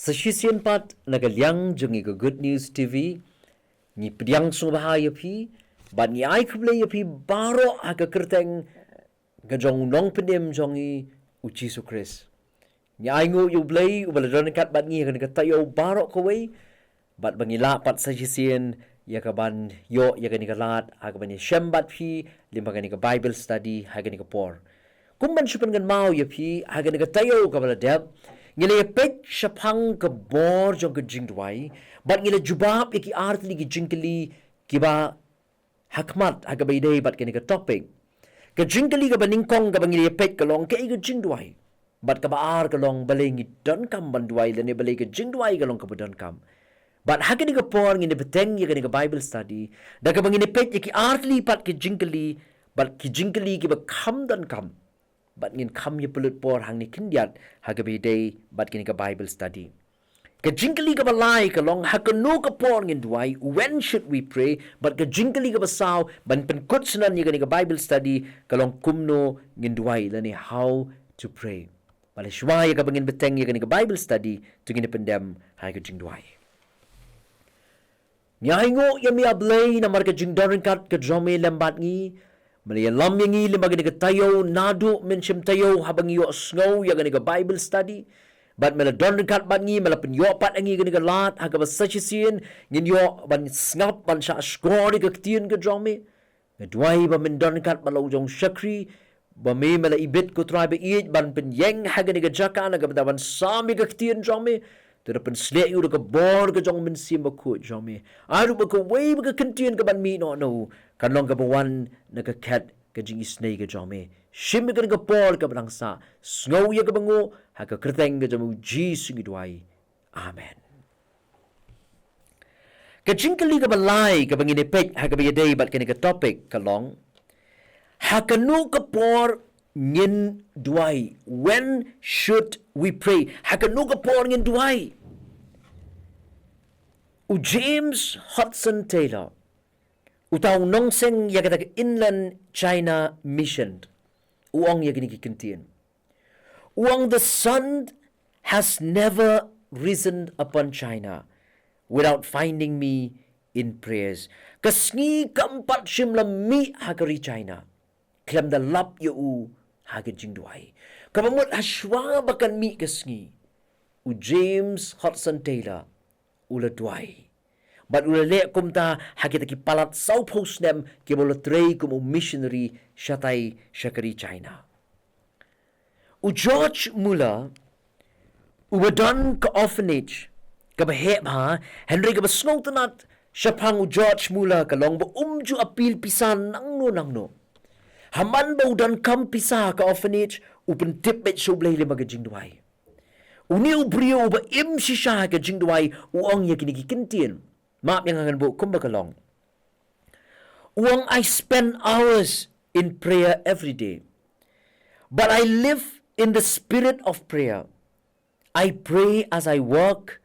Session pat nagaliang jungi ko Good News TV ni pdiang sngewbha yapi ban ni I kublay yapi baroh aga kyrtang gajong nong penem jongi u Jesus Christ. Ni I ngu U Blei Un kat bat ngi kan tayo baroh kawai bat bangila pat session ya ka ban yo ya kan lat aga ban shembat pi limba kan Bible study ha kan por. Kumban supan kan mau yapi aga kan tayo ka bala deb ngile pek shapang ke Bor Jong ke Jingduwai bat ngile jubab iki artli ki jingkeli kiba hakmat aga baidei bat kene ke topic ke jingkeli ke baningkong ke ngile pek ke long ke Jingduwai bat ka baar ke long balengi don kam banduai lene balai ke Jingduwai ke long ke don kam bat hakini ke por ngine beteng ye ke Bible study da ke ngine pek iki artli pat ke jingkeli bat ki jingkeli ke ba kam don kam bat ngin kam ye pelut por hang ni kindiat hagabe day bat kini ka Bible study ka jingkali ka balai ka long hakano ka por ngin duai when should we pray but ka jingkali ka basaw ban penkut sunan ni ka Bible study ka long kumno ngin duai lani how to pray bale shwaya ka bangin beteng ye ka Bible study tu ngin pendem ha ka jingduai nyaingo ye mi ablay na mar ka jingdorin kat ka jome lembat ngi Malaya lam yang ngi limba gani ka tayo nadu mynsiem tayo habang iyo snow ya gani ka Bible study bat mala don kat bat ngi mala penyo pat ngi gani ka lat ha ka basachisien ngin yo ban snap ban sha skori ka tien ka jome ngadwai ba men don kat balo jong shakri ba me mala ibit ko tribe iit ban penyeng ha gani ka jaka na ka ban sami ka tien jome Terapan selek you dekat bor ke jong mynsiem bakut jome. Aru ba ko wei ba kentien ke ban mi no kan long ke bawan na ke kat ke jingisnei ke jome. Shim ke ke bor ke bangsa. Sngau ye ke bango ha ke kerteng ke jamu Jesus ngidwai. Amen. Ke jingkeli ke balai ke bangine pek ha ke biyadei bat ke topic ke long. Ha ke nu ke bor ngin duai. When should we pray? Ha ke nu ke bor ngin duai. James Hudson Taylor utaw nongseng ya kata Inland China Mission uang ya gini kintien uang the sun has never risen upon China without finding me in prayers kasngi keempat shimlam mi hagari China klem da lap yu hagin Jingduwai kamamut hashwa bakan mi kasngi James Hudson Taylor ula duai. Bat ula lek kumta hakita ki palat sau posnem ki bola trei kum missionary syatai syakari China. George Muller ubadon ka orphanage ka bahep ha Henry ka basngaw tanat syapang George Muller ka long ba umju apil pisan nangno. Haman ba udan kam pisah ka orphanage upen tipet so blay lima ka Jingduwai. Uni ubrio ba im shisha ka Jingduwai uang ya kini kintien. Maaf yang akan bu kumba kalong. Uang I spend hours in prayer every day. But I live in the spirit of prayer. I pray as I work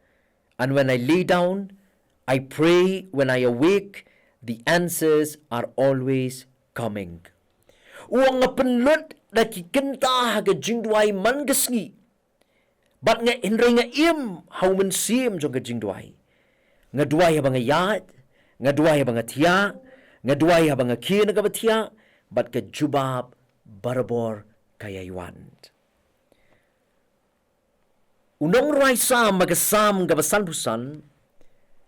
and when I lay down. I pray when I awake. The answers are always coming. Uang nga penlut na kikinta ka Jingduwai man gasngi. Bat nga inray nga im how mynsiem jong ka Jingduwai. Nga duwai habang nga yat, nga duwai habang nga tiya, nga duwai habang nga kina ka batiya, bat ka jubab barabor kayaywan. Unong ruay sam magasam ka basanpusan,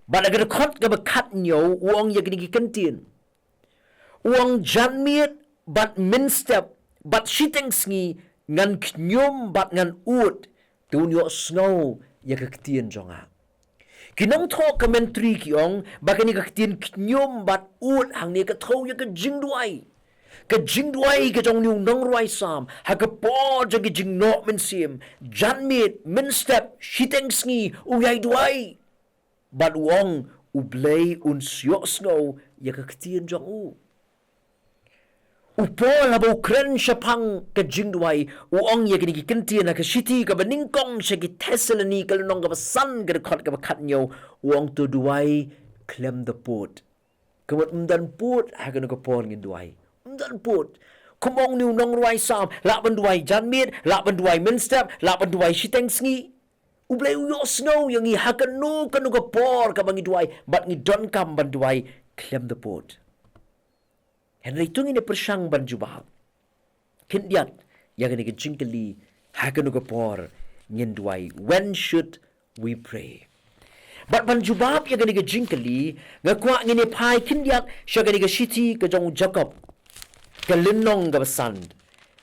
bat agarakot ka bakat nyo uang yaginigikantin. Uang janmiet bat minstep, bat shitengsngi ngan knyum bat ngan ut, tunyo snow ya kaktian jonga. Kinong to commentary kiong baka ni kaktian knyom bat ut hang ni katho ya ka Jingduwai. Ka Jingduwai ka jong nyung nong ruay sam ha ka po jagi jingno mynsiem janmiet minstep shitengsngi uyay duwai. Bat uong U Blei Un syok snow ya kaktian jong u. Upol habaw kren siya pang ka Jingduwai uong ya kini kikinti na ka shiti ka baningkong siya ki Thessaloni ka lunong ka basan ka rekod ka bakat nyo uong to duwai klem the pot. Kamat umdan pot hagan ka pon ngin duwai. Umdan pot. Kumong niw nong ruway sam laban duwai janmiet laban duwai minstep laban duwai shitengsngi U Blei Un snow yang I hakanu kanu ka por ka bangi duai, but ngi don kam ban duai klem the port. Henry tung ini persang ban jubah. Kindiat yang ni ke jingkeli hakanu ka por ngin duai. When should we pray? But ban jubab yang ni ke jingkeli ngakwa ngini pai kindiat siya ni ke shiti ke jong Jacob ke linong ka basan.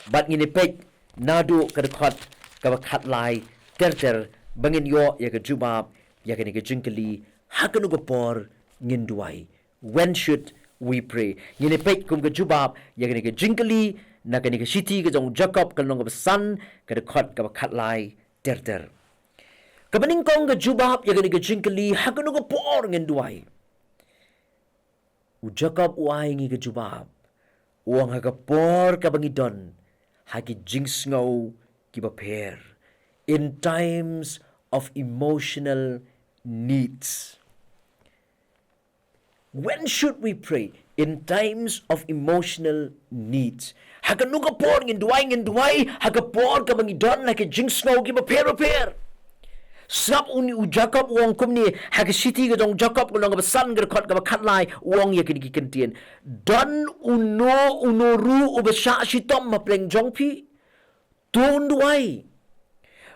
But ngini pek nadu ke dekat ka bakat lai ter bangin yo ya ke jubab ya ke ni ke jingkeli hakanu ka por ngin duai. When should we pray? Ngini pek kum ke jubab ya ke ni ke jingkeli na ke ni ke shiti ke jong Jacob ke linong ka basan ke dekat ka bakat lai ter. Kabaning kong ke jubab ya ke ni ke jingkeli hakanu ka por ngin duai. U Jacob uai ngi ke jubab. Uang ha ka por ka bangi don haki jingsngau kiba per in times of emotional needs. When should we pray? In times of emotional needs. Hakanu ka por ngin duai haka por ka bangi don haki jingsngau kiba per. Sab uni u Jacob uang kum ni haka siti ka jong Jacob ko nang basan ka kot ka katlai uang ya kini kentien don uno ru u basa sitom mapleng jong pi tun duai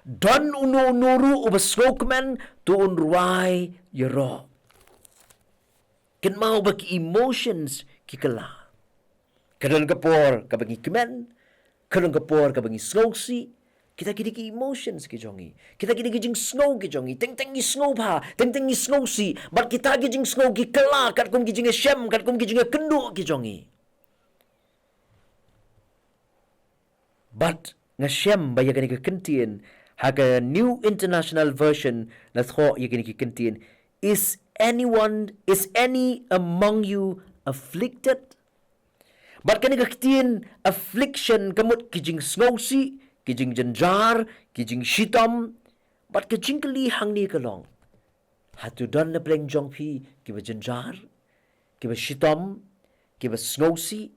don uno ru u basokmen tun ruai yero ken mau baki emotions kikala kadon kapor ka bagi kemen kadon kapor ka bagi sloksi kita kini emotions ki jongi. Kita kini jing snow ki jongi. Teng ngewbha, teng snow si. But kita jing snow ki kala, kat kum ki jing syem, kat kum ki jing kendu ki jongi. But nga syem ba ya kini ke kentien, haga New International Version na tho ya kini ke kentien, is any among you afflicted? But kini ke kentien affliction kamut ki jing snow si, kijing janjar, kijing shitam, but kijing kali hang ni kalong. Hatu don na pleng jong pi, kiba janjar, kiba shitam, kiba snowsi,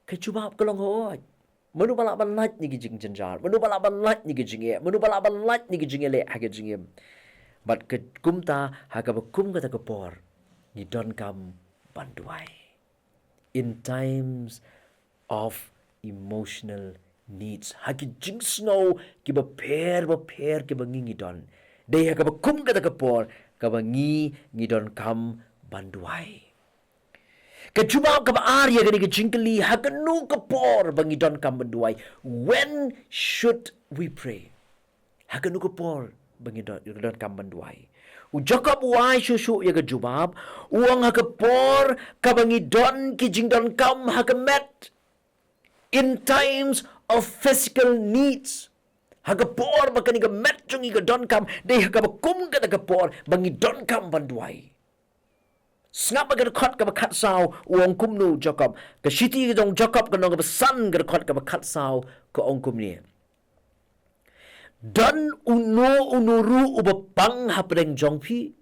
kajubab kalong hoy. Manu balak balat ni kijing janjar, manu balak balat ni kijing e, manu balak balat ni kijing ele hakijing em. But kumta hakabakum kata kapor, ni don kam banduai. In times of emotional needs. Haki jing snow kiba per kiba ngi don. Dei haka kum kata kapor kaba ngi don kam banduai. Kajubab kaba arya gani ke jingkeli haka nu kapor bangi don kam banduai. When should we pray? Haka nu kapor bangi don kam banduai. U Jacob uai susu ya kajubab uang haka por kabangi don ki jing don kam haka met. In times of physical needs. Hagapor bakani ka metjong iga don kam dei hagabakum ka hagapor bangi don kam banduai. Snap ka khot ka khat saw uong kumnu Jacob ka shiti ka dong Jacob ka nong ka san ka khot ka khat saw ka ong kumni. Don unuru ubapang hapdeng jongpi.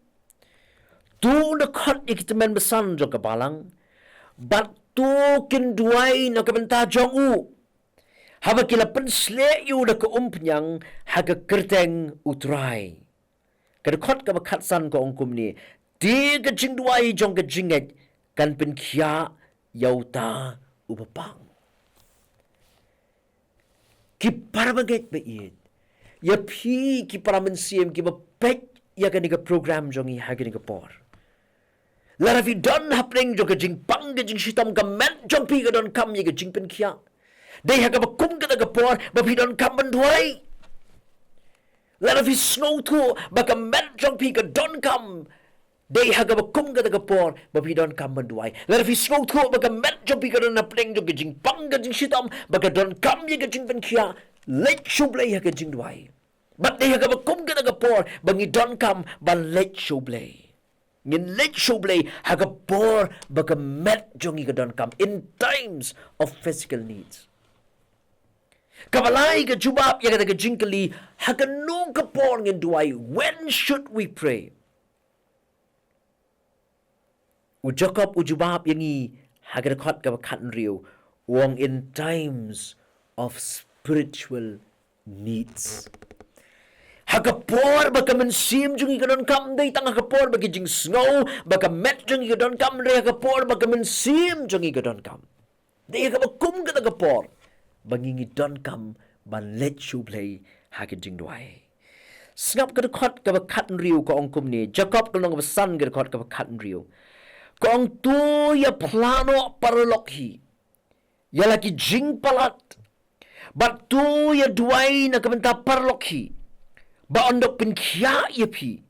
Tu na khot ikitemen besan jong ka balang. But tu Kynthei na kabenta jong u. Haba kila pensle yu na ka umpnyang haga kyrtang utrai. Kada khot ka bakhatsan ko ongkum ni. Di ka Jingduwai jong ka jinget kan pen kya yauta ubapang. Ki parabaget ba it. Ya pi ki para mynsiem ki ba pek ya ka ni ka program jong i haga ni ka por. Lara fi don hapdeng jong ka jingpang ka jing shitam ka men jong pi ka don kam ya ka jingpen kya. Dei haga bakum ka ka por ba pi don kam banduai. Lara fi snow tu ba ka men jong pi ka don kam. Dei haga bakum ka ka por ba pi don kam banduai. Lara fi snow tu ba ka men jong pi ka don hapdeng jong ka jingpang ka jing shitam ba ka don kam ya ka jingpen kya. Let U Blei haga Jingduwai. But dei haga bakum ka ka por ba ngi don kam ba let U Blei. Ngin let U Blei haga por baka met jong iga don kam in times of physical needs. Kabalai ka jubab ya ka jingkali haga no ka por ngin duai. When should we pray? U Jacob u jubab yangi haga khot ka khat riu wong in times of spiritual needs. Hakapor baka mynsiem jungi kadon kam day tang hakapor bagi jing snow baka met jungi kadon kam re hakapor baka mynsiem jungi kadon kam. Day hakabakum kada kapor bagi ngidon kam ban let U Blei haka Jingduwai. Sngap kada khot ka bakat riu ko ong kum ni Jacob ka long san kada khot ka bakat riu. Ko ong tu ya plano paralok hi. Ya laki jing palat. Bat tu ya duai na kabenta paralok hi. Ba ondok pin kya ya pi.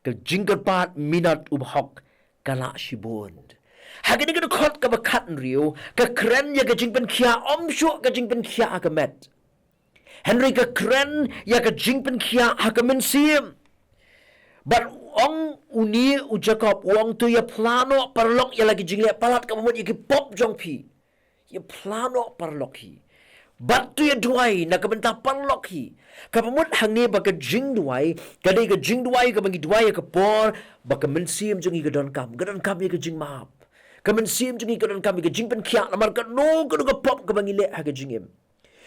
Ka jingkat minat ubhok kala shibond. Hagin kada khot ka bakat riu ka kren ya ka jingpen kya om shu ka jingpen kya ka met. Henry ka kren ya ka jingpen kya ha ka mynsiem. But ong uni u Jacob wong tu ya plano parlok ya lagi jingle palat ka mamut ya ki pop jong pi. Ya plano parlok hi. But tu ya duai na ka benta parlok hi. Ka mamut hang ni ba ka Jingduwai ka dei ka Jingduwai ka bangi duai ka por ba ka mynsiem jong i ka don kam ya ka jing map. Ka mynsiem jong i ka don kam ya ka jingpen kya lamar ka no ka pop ka bangi le ha ka jingim.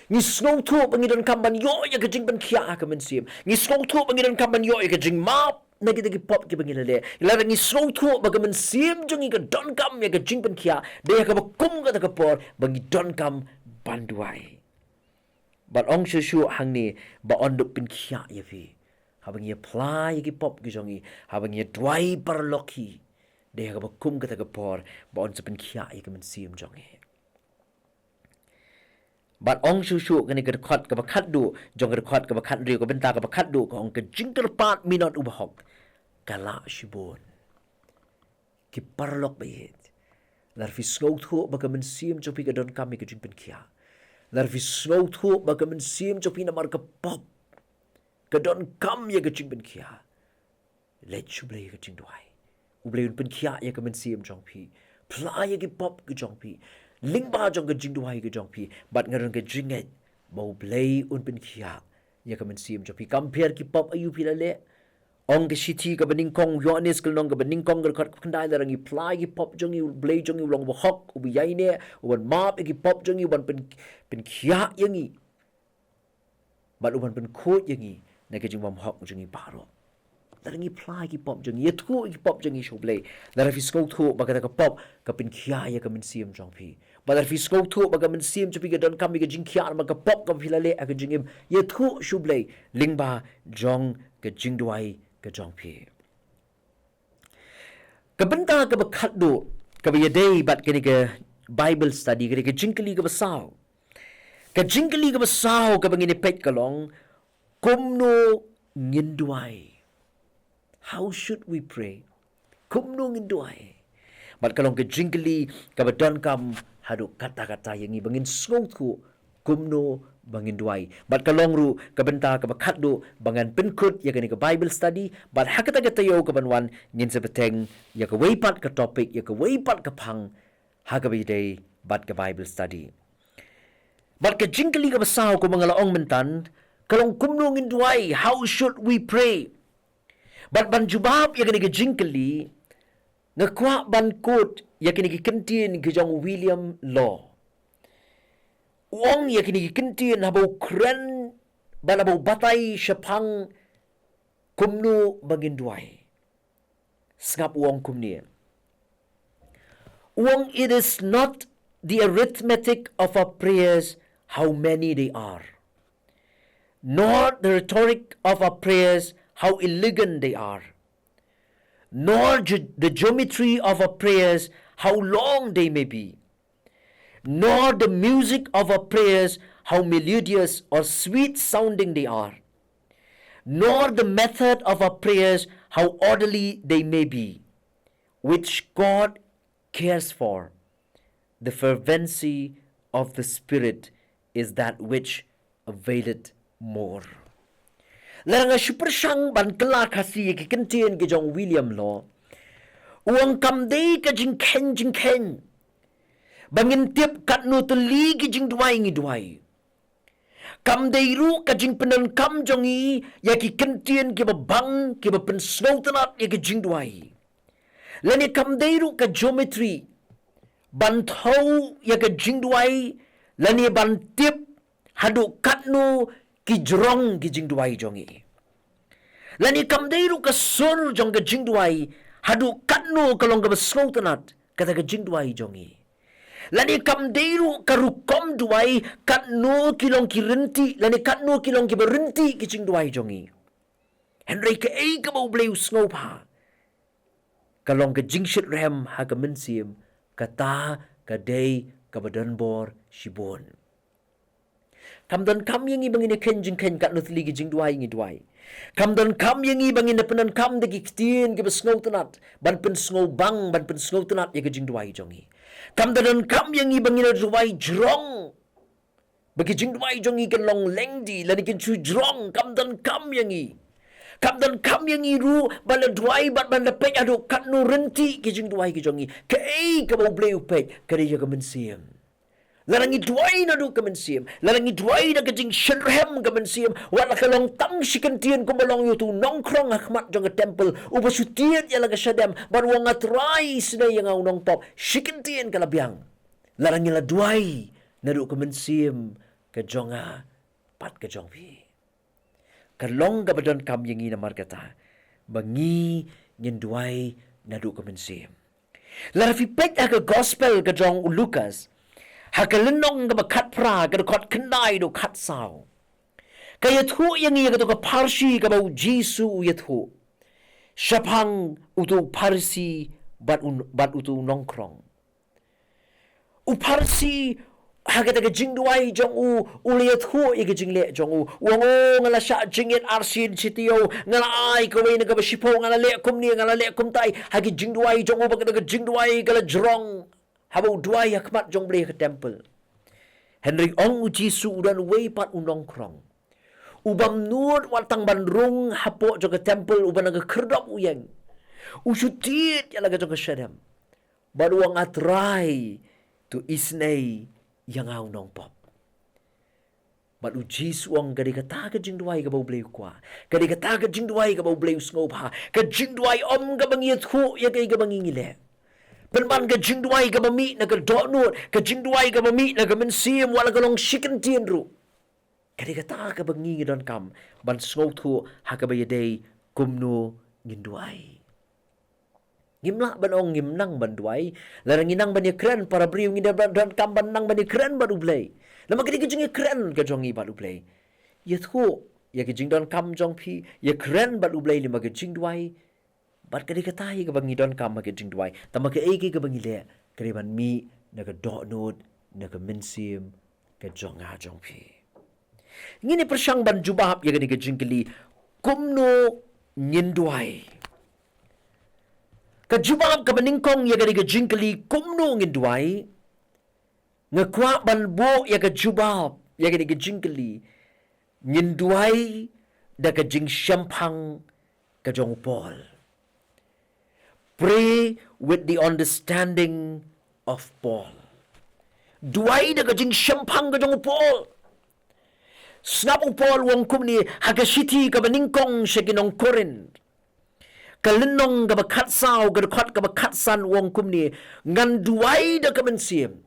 Ni snow tu bangi don kam ban yo ya ka jingpen kya ha ka mynsiem. Ni snow tu bangi don kam ban yo ya ka jing map. Nagi pop ki bangi lele. Ila ngi snow tu baga mynsiem jong i ka don kam ya ka jingpen kya de ka bakum ka ka por bangi don kam banduai. But ong shu hang ni ba onduk pin kya ya fi. Habang ya apply ki pop ki jong i habang ya dwai parloki de ka bakum ka ka por ba on pin kya ya ka mynsiem jong i. But ong shu kani ka khot ka bakat du jong ka khot ka bakat riu ka benta ka bakat du ka ong ka jingterpat minot ubahok kala shibon ki parlok bayet lar fi snow thu ba ka mynsiem chopi ka don kam ka jingpen kya lar fi snow thu ba ka mynsiem chopi na mar ka pop ka don kam ya ka jingpen kya let U Blei ka Jingduwai U Blei Un pen kya ya ka mynsiem jong pi pla ya ki pop ka jong pi lingba jong ka Jingduwai ka jong pi bat ngaron ka jinget ba U Blei Un pen kya ya ka mynsiem jong pi compare ki pop ayu pi le ong ka shiti ka baning kong yonis ka nong ka baning kong ka khat khandai la rangi pla ki pop jong U Blei jong U long ba hok u bi yai ne u ban map ki pop jong U ban pen kya yangi bat u ban pen khot yangi na ka jing bam hok jong I baroh Darangi pla ki pop jong ye thu ki pop jong I U Blei dar fi sko thu ba ka pop ka pin khia ya ka mynsiem jong pi ba dar fi sko thu ba ka mynsiem chu pi ka don kam ka jing khia ma ka pop ka philale a ka jingim ye thu U Blei lingba jong ka Jingduwai ka jong pi ka benta ka ba khat do ka ba ye dei bat ka ni ka Bible study ka jingkali ka ba saw ka jingkali ka ba saw ka ba ngini pet ka long kumno ngindwai. How should we pray? Kumno ngindwai. Bat kalong ke jingkali kabadon kam hadu kata-kata yang i bangin sngong thu kumno bangindwai. Bat kalong ru kabenta kabakat do bangan penkut ya kani ke Bible study bat hakata katayo kabanwan ngin sepeteng ya ke weipat ke topik ya ke weipat ke phang hakabi bat ke Bible study. Bat ke jingkali ka basaw ko mga laong mentan kalong kumno ngindwai. How should we pray? Bat ban jubab ya kini ke jingkali ngakwa ban kot ya kini ke kentin ke jong William Law. Uang ya kini ke kentin habau kren ban habau batai syapang kumno bagindwai. Sngap uang kumni. Uang it is not the arithmetic of our prayers how many they are, nor the rhetoric of our prayers how elegant they are, nor the geometry of our prayers how long they may be, nor the music of our prayers how melodious or sweet sounding they are, nor the method of our prayers how orderly they may be, which God cares for. The fervency of the Spirit is that which availeth more. Larang super sang ban kala kasi ki kentien ki jong William Law. Uang kam dei ka jing ken. Bangin tiap kat no teli ki jing duai ngi duai. Kam dei ru ka jing penan kam jong I ya ki kentien ki babang ki ba pen snow tanat ya ki jing duai. Lani kam dei ru ka geometry ban thau ya ka jing duai lani ban tiap hadu kat no ki jrong ki jing duai jong I. Lani kam deiru ka sur jong ka jingduai hadu katno kalong ka besnau tenat kata ka jingduai jongi. Lani kam deiru ka rukom duai katno kilong ki renti lani katno kilong ki berenti ki jingduai jongi. Henry ka ei ka bau bleu ngewbha. Kalong ka jingshit rem ha ka mynsiem kata ka dei ka Bidonbok Syiem. Kam don kam yang ibang ina ken jing ken kat nuthli ki jingduai ngi duai. Kam don kam yang ibang ina penan kam de ki ktien ki besngau tenat ban pen sngau bang ban pen sngau tenat ya ka jingduai jongi. Kam don kam yang ibang ina duai jrong bagi jingduai jongi kan long lengdi lani ken chu jrong kam don kam yang i. Kam don kam yang i ru ban la duai ban ban la pek adu kat nu renti ki jingduai ki jongi. Ka ei ka bau bleu pek ka de ya ka mynsiem. Larangi duai na du ka mynsiem. Larangi duai na ka jing shenrem ka mynsiem. Wala ka long tang shikantien kumalong yu tu nongkrong hakmat jong ka temple. Upa sutiet ya laga syadem. Ban wang atrai sinay yang au nong pop. Shikantien ka labiang. Larangi la duai na du ka mynsiem. Ka jonga pat ka jong pi. Kalong ka badon kam yang ina markata. Bangi ngin duai na du ka mynsiem. Larafi pek ka gospel ka jong Lucas. Hakalenong ka makat pra ka kot kendai do kat sao. Kaya thu yang iya ka to ka parsi ka bau Jisu yathu. Syapang utu parsi bat utu nongkrong. U parsi hakata ka jingduai jong u yathu iya ka jingle jong u. Wango ngala sya jingiat arsin sitio ngala ai ka wei na ka basipo ngala le kum ni ngala le kum tai hagi jingduai jong u bakata ka jingduai kala jrong. Habau duai hakmat jong bleh ke temple. Henry ong u Jisu udan wei pat unong krong. Ubam nuot watang bandrung hapok jong ke temple uban naga kerdop uyeng. Usutit ya laga jong ke syadam. Baruang atrai tu isnei yang au nong pop. Badu Jisu ong gadi kata ke jingduai ke bau bleh kwa. Gadi kata ke jingduai ke bau bleh ngewbha. Ke jingduai om ke bangiat hu ya ke bangingile. Penban ka jingduai ka mami na ka donut, ka jingduai ka mami na ka mynsiem wala ka long shikan tien ru. Kadi kata ka bangi don kam ban sngau thu ha ka bayadei kumno nginduai. Ngimla ban ong ngimnang ban duai, larang inang ban ya keren para briu ngida don kam ban nang ban ya keren ba ublei. Lama kadi ka jingi keren ka jongi ba ublei. Ya thu ya ka jing don kam jong pi ya keren ba ublei lima ka jingduai. Bat kadi katai ka bangi don kam ke jingduai tama ke eki ka bangi le kadi ban mi na ka donut na ka mynsiem ka jonga jong pi ngini persyang ban jubab ya kadi ka jingkeli kumno nginduai ka jubab ka baningkong ya kadi ka jingkeli kumno nginduai ngakwa ban bo ya ka jubab ya kadi ka jingkeli nginduai da ka jing syampang ka jong pol. Pray with the understanding of Paul. Duai da kajing syampang kajong Paul. Snap Paul wong kum ni hagasiti ka baningkong siya kinong Korin. Kalenong ka bakatsaw kadakot ka bakatsan wong kum ni ngan duai da ka mynsiem.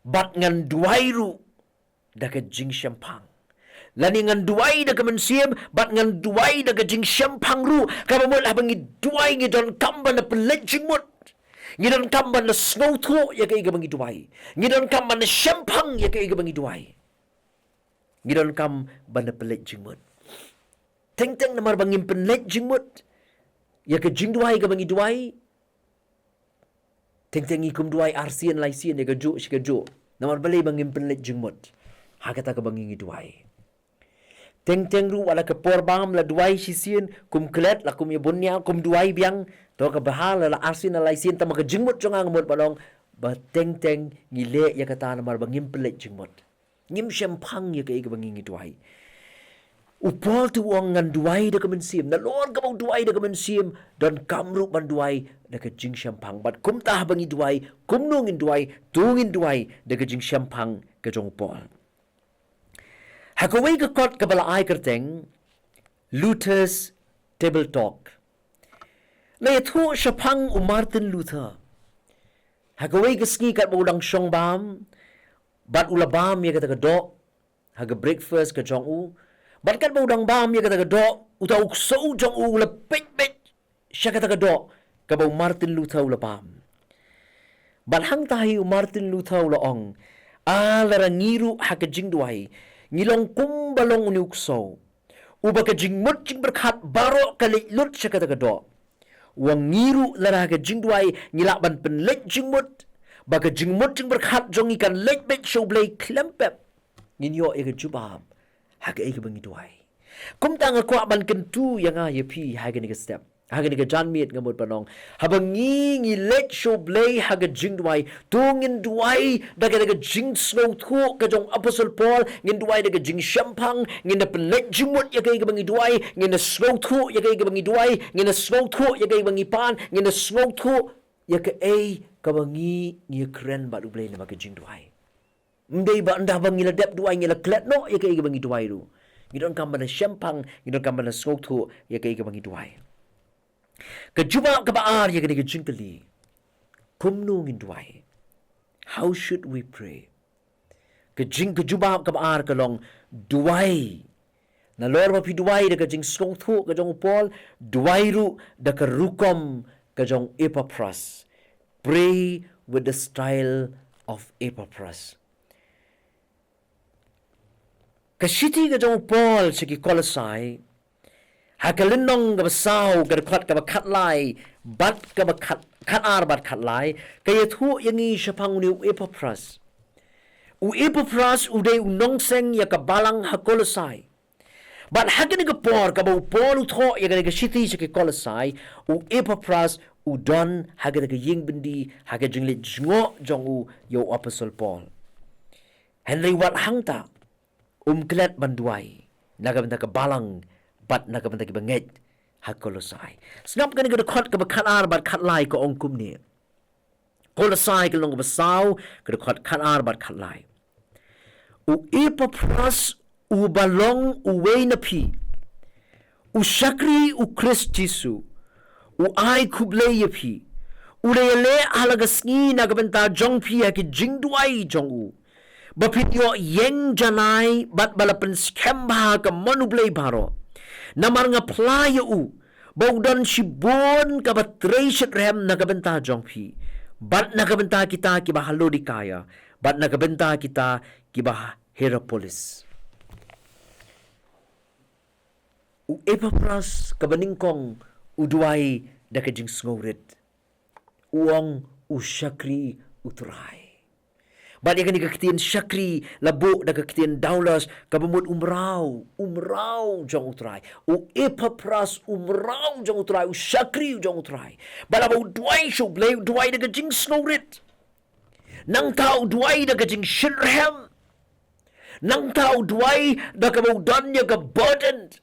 Bat ngan duai ru da kajing syampang. Lani ngan duai da ka mynsiem bat ngan duai da ka jing syampang ru ka mamul habangi duai ngi don kamban na pelejing mut ngi don kamban na snow thu ya ka iga bangi duai ngi don kamban na syampang ya ka iga bangi duai ngi don kamban na pelejing mut teng-teng na mar bangi pelejing mut ya ka jing duai ka bangi duai teng-teng ikum duai arsian laisian ya ka ju shika ju na mar balai bangi pelejing mut hakata ka bangi ngi duai. Teng-teng ru wala ke porbam la duai sisien kum klet la kum yabunya kum duai biang to ka bahal la arsin la laisien ta maka jingmut jonga ngamut balong ba teng-teng ngile ya kata na mar bangim pelet jingmut ngim syampang ya ke bangi duai upol tu wong ngan duai da ka mynsiem na lor ka bau duai da ka mynsiem don kamru ban duai da ka jing syampang bat kum tah bangi duai kum nungin duai tungin duai da ka jing syampang ka jong pol. Hakaway ka kot kabala ay kerteng Luther's Table Talk. Na yatho siya pang Martin Luther. Hakaway ka ski kat maulang siyong bam, bat ulabam ya kata ka do, haga breakfast ka jong u, Bahkan bau dang bam ya kata kedok, utau so jong u la pet sya kata kedok, ka bau Martin Luther la bam. Balhang tahi Martin Luther la ong, alara ngiru haka jingduai, ngilong kumbalong uniuk so. Uba ka jingmut jing berkat baroh kali lut sya kata kedok. Wang ngiru lara haka jingduai, ngilaban penlet jingmut, baka jingmut jing berkat jong ikan let bet show blay klempep. Nginyo ega jubam. Haga ega bangi duai. Kum tanga kwa ban kentu yang ya pi haga ni step. Haga ni janmiet ngamut panong. Habangi ngi let show blay haga jing duai. Tungin duai daga jing snow thu ka jong Apostle Paul ngin duai daga jing shampang ngin na pelet jingmut ya ega bangi duai ngin na snow thu ya ega bangi duai ngin na snow thu ya ega bangi pan ngin na snow thu ya ka ka bangi ngi kren ba du blay na maga jing duai. Mdei ba anda bangi la dep duai ngila klet no ya ka bangi duai ru. Ngidon kambana shampang, ngidon kambana smoke tu ya ka bangi duai. Ka juba ka baar ya ka jingkali. Kumnu ngin duai. How should we pray? Ka juba ka baar ka long duai. Na lor ma pi duai da ka jing smoke tu ka jong Paul, duai ru da ka rukom ka jong Epaphras. Pray with the style of Epaphras. Kasiti ka jong Paul sigi Colossae, hakalinong ka basaw ka kat lai, bat ka kat ar bat kat lai, kaya thu yangi siya pang ni Epaphras. Epaphras uday unongseng ya ka balang ha Colossae. But hagan ka Paul ka ba Paul utho ya ka siti sigi Colossae, Epaphras udon hagan ka ying bindi hagan jinglit jingo jong yo Apostle Paul. Henry wat hangta klet banduai nagabenta ka balang bat nagabenta ki ngeit ha Colossae. Snap ka ni ka khot ka khat ar bat khat lai ko ong kum ni. Colossae ka long basaw ka khot khat ar bat khat lai. Epaphras balong way na pi. Shakri Christ Jesu. Ai kublay ya pi. Ulele halagasngi nagabenta jong pi ha ki jingduai jong Bapityo yeng janai bat balapan skembha ka manublay baro. Namar nga playa baudan shibon ka batreishet rem nagabenta jongpi. Bat nagabenta kita kiba halodi kaya. Bat nagabenta kita kiba Hierapolis. Epaphras kabaningkong uduay dakajing sngorit. Uong usyakri utray. Bali ka ni kakitian syakri, labo na kakitian daulas, kabamut umraw jong utray. Epaphras umraw jong utray, syakri jong utray. Bala ba duay siyo, duay na kajing snowrit. Nang tao duay na kajing shirhem. Nang tao duay na kabaudan niya ka burdened.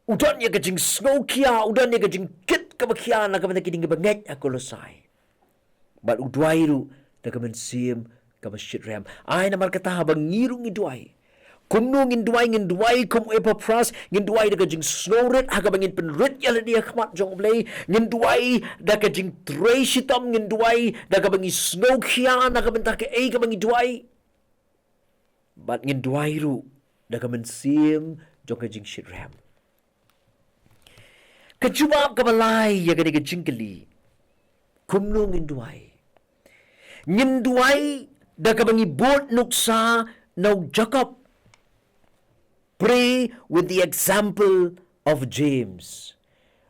Udan niya kajing snow kia, udan niya kajing kit kabakia na kabanakiting kabangit ako losay. But uduay ru na mynsiem kabasyit rem. Ay naman kata habang ngirong ngiduay. Kumno nginduay kum Epaphras, nginduay da kajing snowrit, hagabangin penrit yala dia khamat jong blay, nginduay da kajing tray sitam, nginduay da kabangi snow kia, nakabanta ka ay kabangi duay. But nginduay ru, da mynsiem jong kajing shit rem. Kajubab kabalay ya kajing kali. Kumno nginduay. Nginduay da kabangi bot nuksa na Jacob. Pray with the example of James.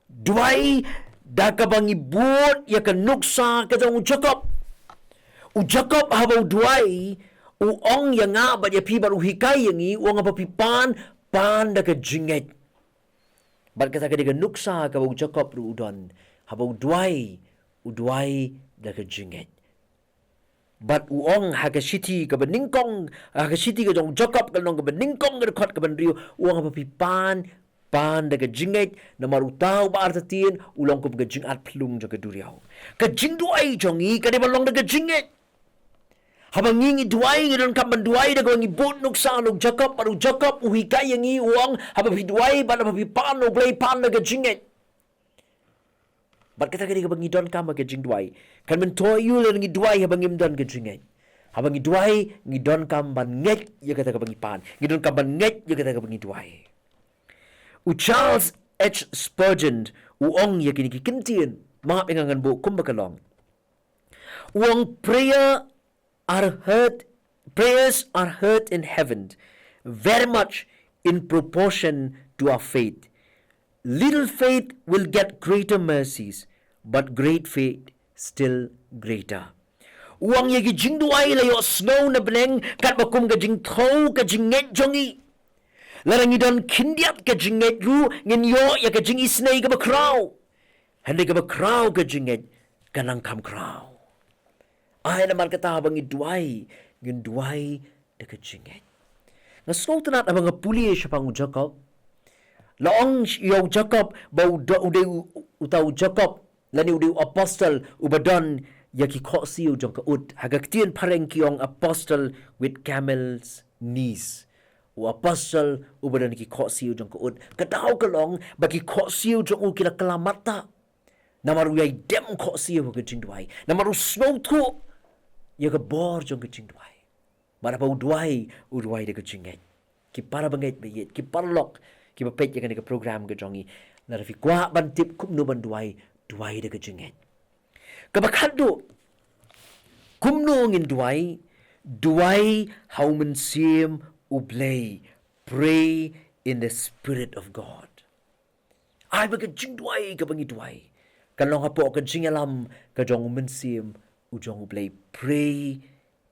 Duay da kabangi bot ya kanuksa kajong Jacob. Jacob habaw duay ong ya nga ba ya pi baru hikay yangi uang apa pipan pan da ka jinget. Bat kata ka diga nuksa kabaw Jacob ru udon habaw duay da ka jinget. But uong hagasiti ka beningkong hagasiti ka jong Jacob ka nong ka beningkong ka dekot ka benriyo uong apa pipan pan da ka jinget na marutaw ba artatin ulong ko ka jingat plung jo ka duriyaw. Ka jingduay jongi ka di balong da ka jinget. Habang ngingi duay ngidon ka manduay da ka ngibot nuksa nung Jacob paru Jacob uhikay yangi uong habapi duay ba na papipan no blay pan da ka jinget. Bat kata ka bangidon ka magajing duay. Kan mentoy yul ngi duay habang imdon ka jingay. Habang duay ngidon ka ban ngeit ya kata ka bangipan. Ngidon ka ban ngeit ya kata ka bangi duay. Charles H. Spurgeon, ong ya kini kintian, maaf ingangan bu kumbakalong. Prayers are heard in heaven, very much in proportion to our faith. Little faith will get greater mercies, but great faith still greater. Yagi Jingduwai layo snow na beneng kat bakum ka jing thau ka jinget jongi. Larangi don kindiat ka jinget ru ngin yo ya ka jingi snei ka bakraw. Handi ka bakraw ka jinget kanang kam kraw. Ay naman kata bang iduay ngin duay da ka jinget. Nga snow tanat abang nga puli siya pang Jacob. Laong yaw Jacob ba uday utaw Jacob lani uday apostle ubadon yaki koksiyo jong kaut hagaktian pareng kiyong apostle with camel's knees. U apostle ubadon ki koksiyo jong kaut kadaw kalong bagi koksiyo jong u kila kalamata. Namaru yay dem koksiyo ka Jingduwai. Namaru snow tu yaga bor jong ka Jingduwai. Marapa uduai de ka jinget. Ki para banget bayit ki parlok ki bapet yaga ka program ka jongi. Narafi kwa bantip kumno banduai duai de ka jinget. Kabakado kumno ngin duai how mynsiem U Blei pray in the Spirit of God. Ay baga Jingduwai ka bangi duai. Kalong hapo ka jingalam ka jong mynsiem U jong U Blei pray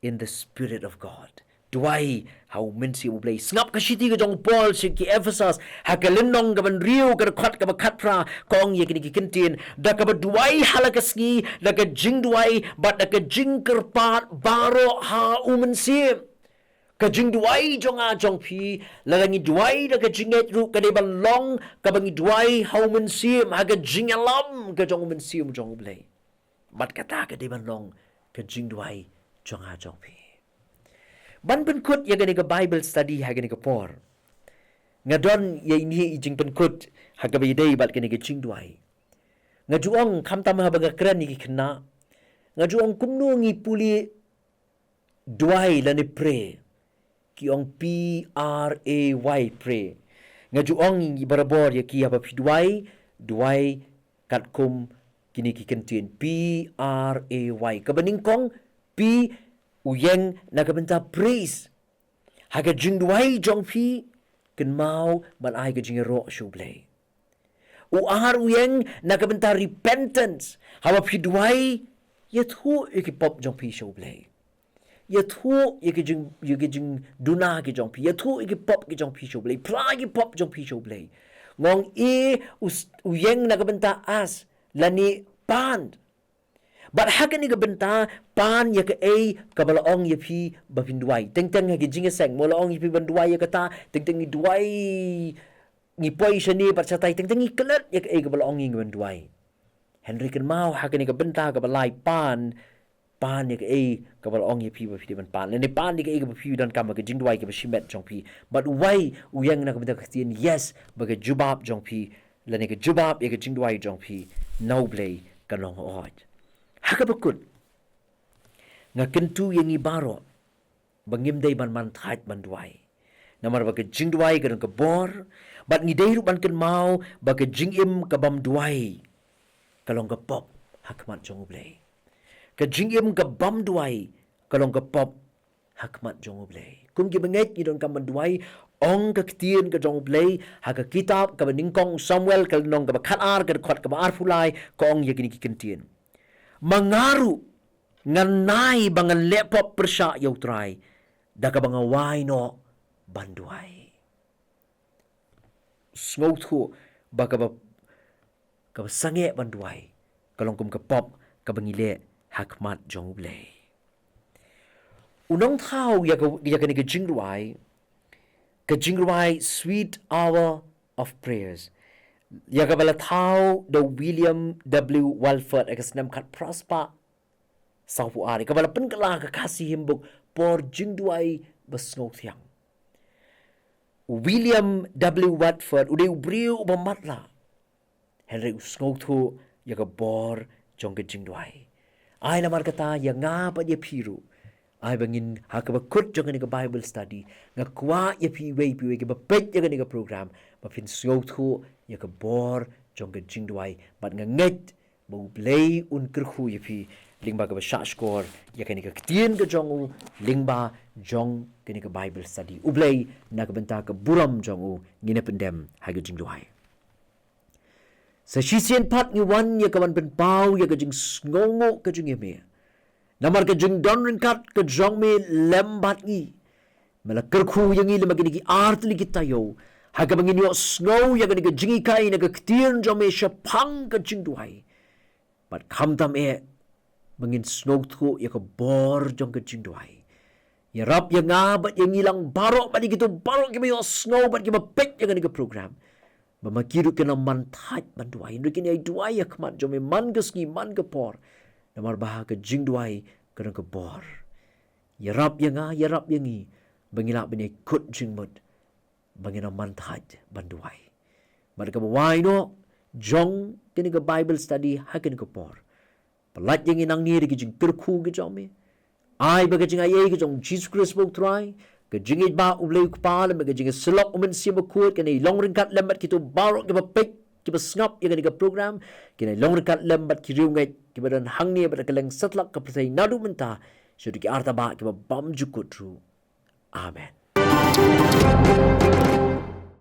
in the Spirit of God. Duai how mynsiem U Blei ngap ka shiti ka jong Paul si ki Ephesus hakalinong ka ban riu ka khat ka bakatra kong ye kini kintin da ka duai halagasngi da ka Jingduwai but da ka jingkerpat baroh ha mynsiem ka Jingduwai jong a jong pi lalangi duai da ka jinget ru ka de ban long ka bangi duai how mynsiem ha ka jingalam ka jong mynsiem jong U Blei but kata ka de ban long ka Jingduwai jong a jong pi. Ban penkut ya gani ka Bible study ha gani ka por. Ngadon ya ini ijing penkut ha ka bidai bat gani ka Jingduwai. Ngajuong kam tam ha baga kran ni kena. Ngajuong kumno ngi puli duai lani pray. Kiong pray pray. Ngajuong ngi barabor ya ki ha ba duai kat kum kini ki kentin pray. Kabaningkong p uyeng nakabenta praise. Haga Jingduwai jong pi ken mau ban ai ka jingaro U Blei. Uyeng nakabenta repentance. Hawa pi duai yathu ikipop jong pi U Blei. Yathu ikijing duna ki jong pi. Yathu ikipop ki jong pi U Blei. Pra ikipop jong pi U Blei. Ngong uyeng nakabenta as lani pan. But haga ni kabenta pan ya ka kabalaong ya pi bapinduai. Teng-teng hagi jingiaseng molaong ya pi banduai ya kata teng-teng ni duai ni poi shani pat satai teng-teng ni kelet ya ka kabalaong ni banduai. Henry kan mau haga ni kabenta kabalai pan ya ka kabalaong ya pi bapidiban pan. Lene pan ni ka bapi dan kam ka Jingduwai ka bashimet jong pi. But wai uyang na kabenta kastien yes baga jubab jong pi. Lene ka jubab ya ka Jingduwai jong pi. No Blei kanong ood. Hakabakut nga kentu yang ibaro bangimday man tait banduai namar baga Jingduwai kan ka bor bat ngidai rupan kan mau baga jingim ka bamduai kalong ka pop hakmat jong U Blei ka jingim ka bamduai kalong ka pop hakmat jong U Blei kum gi banget ni don ka banduai ong ka ktien ka jong U Blei ha ka kitab ka ningkong Samuel ka nong ka khatar ka khot ka arfulai ka ong yagini ki kentien mangaru nganai bangan lepop persya yautrai daka bangawai no banduai sngotu baka ka sange banduai kalong kum ka pop ka bangile hakmat jong U Blei unong thau ya ka ni ka Jingduwai sweet hour of prayers. Ya kabala tau the William W. Walford akas nam kat prospa sapu ari kabala penkala ka kasih himbuk Bor Jingduwai basngothiang William W. Walford ude ubriu ubamatla Henry usngothu ya ka Bor jong ka Jingduwai ai namar kata ya nga pa dia piru Ai bangin hakabakut jong ni Bible study nga kwa ya pi wei ke bapet ya ni program ma fin sngau thu ya ka bor jong ka Jingduwai bat nga ngeit U Blei Un kyrkhu ya pi lingba ka sha score ya ka ni ka tien ka jong lingba jong ka ni ka Bible study U Blei na ka Bynta ka buram jong ngine pendem ha ka Jingduwai sa shisien pat ni wan ya ka wan pen pau ya ka jing sngongo ka jing me namar ka jing don rinkat ka jong me lembat ngi mala kyrkhu yang ngi lema gini art li tayo ha ka bangin yo snow ya ka ni ka jingi kai na ka tien jong me phang ka Jingduwai but kham tam bangin snow thu ya ka bor jong ka Jingduwai iarap ya nga bat yang ilang baroh bat gitu baroh ki yo snow bat ki pek ya ka ni ka program mamakiru kena mantat banduai nukin ai duai ya kmat jome man geski man gepor namar bah ke Jingduwai kena ke bor iarap ya nga iarap ya ngi bangila bini kut jingmut bangina mantat banduai mereka bawai no jong kini ke Bible study hakin ke bor pelat yang inang ni ke jing kyrkhu ke jome ai baga jing ai ke jong Jesus Christ bok try ke jingiasngewbha U Blei kepala ke jingiasyllok mynsiem kut ke long ringkat lembat kitu baroh ke pek ke snap ya ke program ke long ringkat lembat ki ngeit ke badan hang ni pada keleng setlak ke persai nadu mentah sudah ki arta ba ke bam jukut tru amen